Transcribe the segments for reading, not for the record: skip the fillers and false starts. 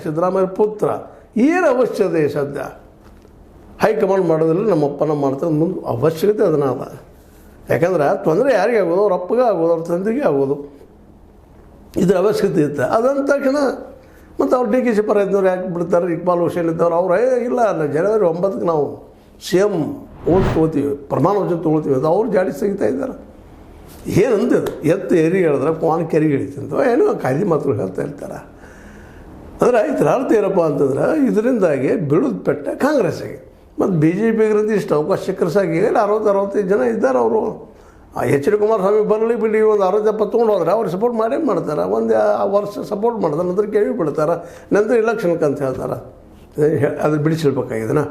ಸಿದ್ದರಾಮಯ್ಯ ಪುತ್ರ ಏನು ಅವಶ್ಯಕತೆ ಸದ್ಯ ಹೈಕಮಾಂಡ್ ಮಾಡೋದ್ರಲ್ಲಿ ನಮ್ಮಪ್ಪನ ಮಾಡ್ತಾರೆ ಮುಂದೆ ಅವಶ್ಯಕತೆ ಅದನ್ನ ಅದ. ಯಾಕಂದ್ರೆ ತೊಂದರೆ ಯಾರಿಗೆ ಆಗೋದು, ಅವ್ರ ಅಪ್ಪಗೆ ಆಗೋದು, ಅವ್ರ ತಂದೆಗೆ ಆಗೋದು, ಇದ್ರ ಅವಶ್ಯಕತೆ ಇತ್ತು. ಅದಂದ ತಕ್ಷಣ ಮತ್ತು ಅವ್ರು DK ಪರ ಇದ್ದವ್ರು ಯಾಕೆ ಬಿಡ್ತಾರೆ, ಇಕ್ಬಾಲ್ ಹುಸೇನ್ ಇದ್ದವ್ರು ಅವ್ರು ಇಲ್ಲ ಜನವರಿ 9ಕ್ಕೆ ನಾವು CM ಓಟ್ ತೊಗೋತೀವಿ, ಪ್ರಮಾಣ ವಚನ ತೊಗೊಳ್ತೀವಿ ಅದು ಅವ್ರು ಜಾಡಿ ತೆಗಿತಾ ಇದ್ದಾರೆ. ಏನಂತದ್ದು ಎತ್ತು ಎರಿಗೆ ಹೇಳಿದ್ರೆ ಪಾನ್ ಕೆರಿಗೆ ಹಿಡಿತಂತ ಏನೋ ಕಾಯ್ದೆ ಮಾತುಗಳು ಹೇಳ್ತಾ ಇರ್ತಾರೆ. ಅಂದರೆ ಇದರ ಅರ್ಥ ಏನಪ್ಪ ಅಂತಂದ್ರೆ ಇದರಿಂದಾಗಿ ಬೀಳೋದು ಪೆಟ್ಟ ಕಾಂಗ್ರೆಸ್ಸಿಗೆ ಮತ್ತು BJPಗಿರಂತ ಇಷ್ಟು ಅವಕಾಶ ಸಿಕ್ಕರ್ಸಾಗಿ 60-65 ಜನ ಇದ್ದಾರೆ. ಅವರು HD ಕುಮಾರಸ್ವಾಮಿ ಬರಲಿ ಬಿಡಿ ಒಂದು 60-70 ತೊಗೊಂಡು ಹೋದ್ರೆ ಅವ್ರು ಸಪೋರ್ಟ್ ಮಾಡೇ ಮಾಡ್ತಾರೆ. ಒಂದು ವರ್ಷ ಸಪೋರ್ಟ್ ಮಾಡ್ತಾರೆ, ನಂತರ ಕೇಳಿ ಬಿಡ್ತಾರೆ, ನಂತರ ಇಲೆಕ್ಷನ್ಗೆ ಅಂತ ಹೇಳ್ತಾರೆ. ಅದು ಬಿಡಿಸಿಡ್ಬೇಕಾಗಿದೆನಾ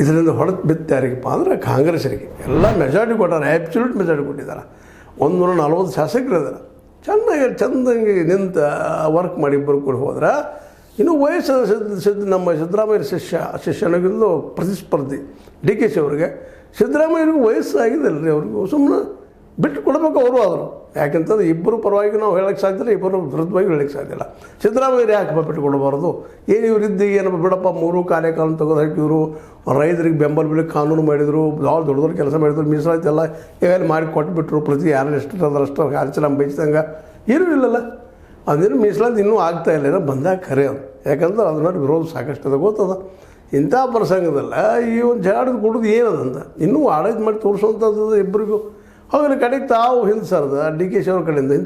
ಇದರಿಂದ ಹೊಡೆದು ಬಿತ್ತು ಯಾರಿಗಪ್ಪ ಅಂದರೆ ಕಾಂಗ್ರೆಸ್ಸರಿಗೆ ಎಲ್ಲ ಮೆಜಾರಿಟಿ ಕೊಟ್ಟಾರೆ, ಆ್ಯಬ್ಸಲ್ಯೂಟ್ ಮೆಜಾರಿಟಿ ಕೊಟ್ಟಿದ್ದಾರೆ. 140 ಶಾಸಕರು ಇದ್ದಾರೆ. ಚಂದಂಗೆ ನಿಂತ ವರ್ಕ್ ಮಾಡಿ ಇಬ್ಬರು ಕೂಡ ಹೋದ್ರೆ ಇನ್ನು ವಯಸ್ಸು ನಮ್ಮ ಸಿದ್ದರಾಮಯ್ಯ ಶಿಷ್ಯನಿಗಿಂದು ಪ್ರತಿಸ್ಪರ್ಧಿ DK ಅವ್ರಿಗೆ ಸಿದ್ದರಾಮಯ್ಯರಿಗೂ ವಯಸ್ಸಾಗಿದೆಲ್ಲ ರೀ, ಅವ್ರಿಗೂ ಸುಮ್ಮನೆ ಬಿಟ್ಟು ಕೊಡಬೇಕು ಅವರು. ಆದರು ಯಾಕೆಂತಂದ್ರೆ ಇಬ್ಬರು ಪರವಾಗಿ ನಾವು ಹೇಳೋಕ್ಕೆ ಸಾಧ್ಯಲ್ಲ, ಇಬ್ಬರು ವಿರುದ್ಧವಾಗಿ ಹೇಳೋಕ್ಕೆ ಸಾಧ್ಯಲ್ಲ. ಸಿದ್ದರಾಮಯ್ಯ ಯಾಕೆ ಬಿಟ್ಟು ಕೊಡಬಾರ್ದು, ಏನು ಇವರಿದ್ದು ಏನಪ್ಪ ಬಿಡಪ್ಪ 3 ಕಾರ್ಯಕಾಲ ತೆಗೆದು ಹಾಕಿದ್ರು, ರೈತರಿಗೆ ಬೆಂಬಲ ಬೆಲೆ ಕಾನೂನು ಮಾಡಿದರು, ಭಾಳ ದೊಡ್ಡ ಕೆಲಸ ಮಾಡಿದ್ರು, ಮೀಸಲಾತಿ ಎಲ್ಲ ಇವೆಲ್ಲ ಮಾಡಿ ಕೊಟ್ಬಿಟ್ರು. ಪ್ರತಿ ಯಾರು ಎಷ್ಟು ಅದರಷ್ಟು ಆಚರಣೆ ಬಯಸಿದಂಗೆ ಏನೂ ಇಲ್ಲಲ್ಲ. ಅದೇನು ಮೀಸಲಾತಿ ಇನ್ನೂ ಆಗ್ತಾಯಿಲ್ಲ, ಏನೋ ಬಂದಾಗ ಖರೆ ಅದು. ಯಾಕಂದ್ರೆ ಅದನ್ನ ವಿರೋಧ ಸಾಕಷ್ಟು ಅದ ಗೊತ್ತದ. ಇಂಥ ಪ್ರಸಂಗದಲ್ಲ ಈ ಒಂದು ಜಾಡದು ಕೊಡೋದು ಏನದಂತ ಇನ್ನೂ ಆಡಳಿತ ಮಾಡಿ ತೋರಿಸುವಂಥದ್ದು ಇಬ್ಬರಿಗೂ. ಆಮೇಲೆ ಕಡೆಗೆ ತಾವು ಹಿಂದೆ ಸರ್ದ DK ಅವ್ರ ಕಡೆಯಿಂದ ಇಂಥ